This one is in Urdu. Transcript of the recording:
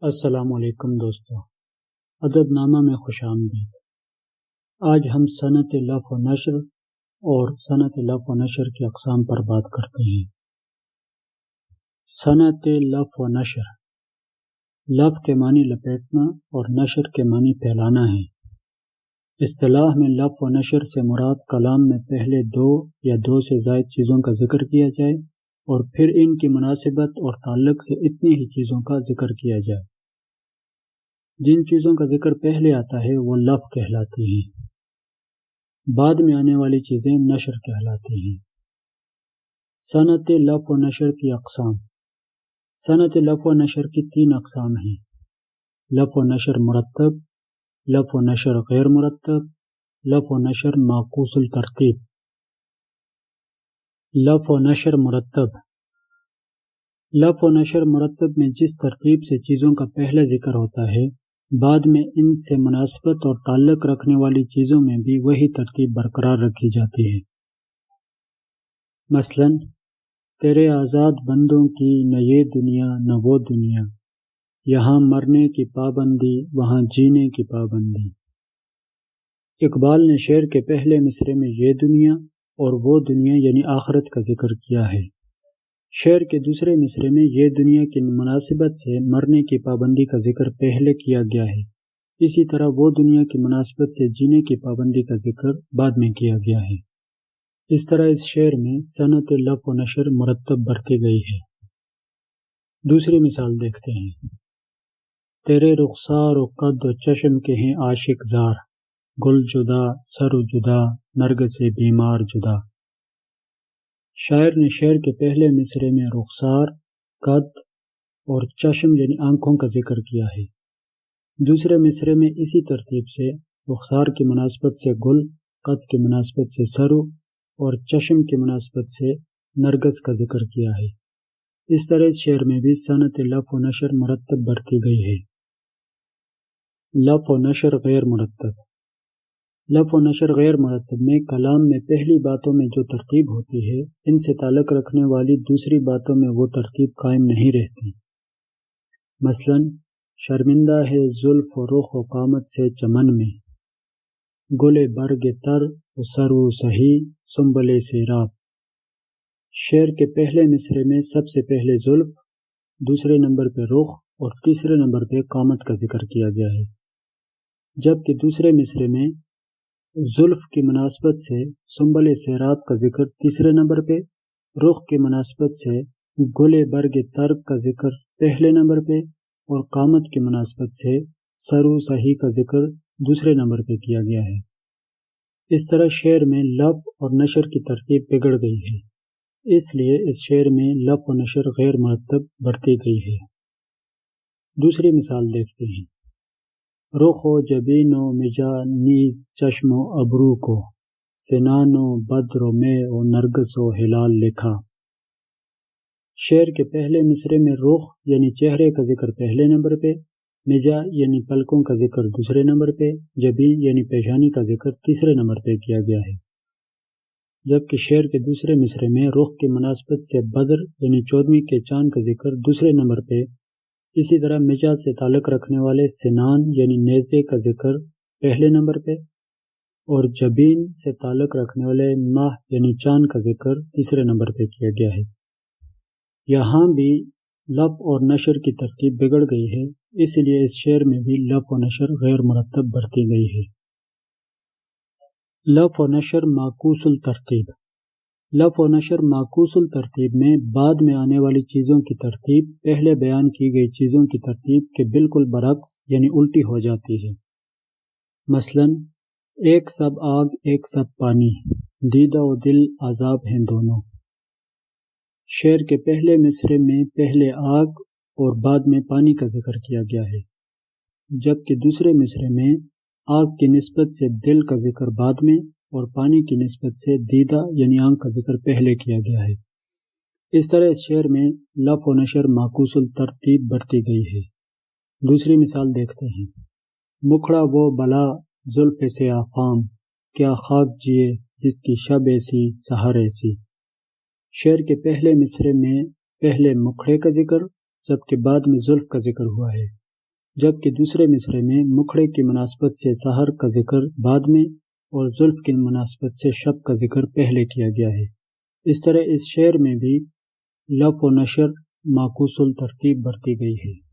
السلام علیکم دوستو، ادب نامہ میں خوش آمدید۔ آج ہم صنعت لفظ و نشر اور صنعت لفظ و نشر کی اقسام پر بات کرتے ہیں۔ صنعت لفظ و نشر، لفظ کے معنی لپیٹنا اور نشر کے معنی پھیلانا ہے۔ اصطلاح میں لفظ و نشر سے مراد کلام میں پہلے دو یا دو سے زائد چیزوں کا ذکر کیا جائے اور پھر ان کی مناسبت اور تعلق سے اتنی ہی چیزوں کا ذکر کیا جائے۔ جن چیزوں کا ذکر پہلے آتا ہے وہ لفظ کہلاتی ہیں، بعد میں آنے والی چیزیں نشر کہلاتی ہیں۔ صنعت لفظ و نشر کی اقسام۔ صنعت لفظ و نشر کی تین اقسام ہیں: لفظ و نشر مرتب، لفظ و نشر غیر مرتب، لفظ و نشر معکوس الترتیب۔ لفظ و نشر مرتب۔ لفظ و نشر مرتب میں جس ترتیب سے چیزوں کا پہلا ذکر ہوتا ہے، بعد میں ان سے مناسبت اور تعلق رکھنے والی چیزوں میں بھی وہی ترتیب برقرار رکھی جاتی ہے۔ مثلا تیرے آزاد بندوں کی نہ یہ دنیا نہ وہ دنیا، یہاں مرنے کی پابندی وہاں جینے کی پابندی۔ اقبال نے شعر کے پہلے مصرعے میں یہ دنیا اور وہ دنیا یعنی آخرت کا ذکر کیا ہے۔ شعر کے دوسرے مصرعے میں یہ دنیا کی مناسبت سے مرنے کی پابندی کا ذکر پہلے کیا گیا ہے، اسی طرح وہ دنیا کی مناسبت سے جینے کی پابندی کا ذکر بعد میں کیا گیا ہے۔ اس طرح اس شعر میں صنعت لفظ و نشر مرتب برتی گئی ہے۔ دوسری مثال دیکھتے ہیں۔ تیرے رخسار و قد و چشم کے ہیں عاشق زار، گل جدا سر و جدا نرگس بیمار جدا۔ شاعر نے شعر کے پہلے مصرعے میں رخسار، قد اور چشم یعنی آنکھوں کا ذکر کیا ہے۔ دوسرے مصرعے میں اسی ترتیب سے رخسار کی مناسبت سے گل، قد کی مناسبت سے سرو اور چشم کی مناسبت سے نرگس کا ذکر کیا ہے۔ اس طرح اس شعر میں بھی صنعت لفظ و نشر مرتب برتی گئی ہے۔ لفظ و نشر غیر مرتب۔ لفظ و نشر غیر مرتب میں کلام میں پہلی باتوں میں جو ترتیب ہوتی ہے، ان سے تعلق رکھنے والی دوسری باتوں میں وہ ترتیب قائم نہیں رہتی۔ مثلا شرمندہ ہے زلف و رخ و قامت سے چمن میں، گل برگ تر و سرو سہی سنبل سیراب۔ شعر کے پہلے مصرعے میں سب سے پہلے زلف، دوسرے نمبر پہ رخ اور تیسرے نمبر پہ قامت کا ذکر کیا گیا ہے، جبکہ دوسرے مصرعے میں زلف کی مناسبت سے سنبل سیراب کا ذکر تیسرے نمبر پہ، رخ کی مناسبت سے گل برگ تر کا ذکر پہلے نمبر پہ اور قامت کی مناسبت سے سرو سہی کا ذکر دوسرے نمبر پہ کیا گیا ہے۔ اس طرح شعر میں لفظ اور نشر کی ترتیب بگڑ گئی ہے، اس لیے اس شعر میں لفظ و نشر غیر مرتب برتی گئی ہے۔ دوسری مثال دیکھتے ہیں۔ رخ و جبین و مجا نیز چشم و ابرو کو، سنان و بدر و مے و نرگس و ہلال لکھا۔ شعر کے پہلے مصرعے میں رخ یعنی چہرے کا ذکر پہلے نمبر پہ، مجا یعنی پلکوں کا ذکر دوسرے نمبر پہ، جبین یعنی پیشانی کا ذکر تیسرے نمبر پہ کیا گیا ہے، جبکہ شعر کے دوسرے مصرعے میں رخ کی مناسبت سے بدر یعنی 14ویں کے چاند کا ذکر دوسرے نمبر پہ، اسی طرح مجا سے تعلق رکھنے والے سنان یعنی نیزے کا ذکر پہلے نمبر پہ اور جبین سے تعلق رکھنے والے ماہ یعنی چاند کا ذکر تیسرے نمبر پہ کیا گیا ہے۔ یہاں بھی لفظ اور نشر کی ترتیب بگڑ گئی ہے، اس لیے اس شعر میں بھی لفظ و نشر غیر مرتب برتی گئی ہے۔ لفظ و نشر معکوس الترتیب۔ لفظ و نشر معکوس الترتیب میں بعد میں آنے والی چیزوں کی ترتیب پہلے بیان کی گئی چیزوں کی ترتیب کے بالکل برعکس یعنی الٹی ہو جاتی ہے۔ مثلا ایک سب آگ ایک سب پانی، دیدہ و دل عذاب ہیں دونوں۔ شعر کے پہلے مصرعے میں پہلے آگ اور بعد میں پانی کا ذکر کیا گیا ہے، جبکہ دوسرے مصرعے میں آگ کی نسبت سے دل کا ذکر بعد میں اور پانی کی نسبت سے دیدہ یعنی آنکھ کا ذکر پہلے کیا گیا ہے۔ اس طرح اس شعر میں لفظ و نشر معکوس الترتیب برتی گئی ہے۔ دوسری مثال دیکھتے ہیں۔ مکھڑا وہ بلا زلف سے آفام، کیا خاک جیے جس کی شب ایسی سحر ایسی۔ شعر کے پہلے مصرعے میں پہلے مکھڑے کا ذکر جبکہ بعد میں زلف کا ذکر ہوا ہے، جبکہ دوسرے مصرعے میں مکھڑے کی مناسبت سے سحر کا ذکر بعد میں اور زلف کی مناسبت سے شب کا ذکر پہلے کیا گیا ہے۔ اس طرح اس شعر میں بھی لف و نشر معکوس الترتیب برتی گئی ہے۔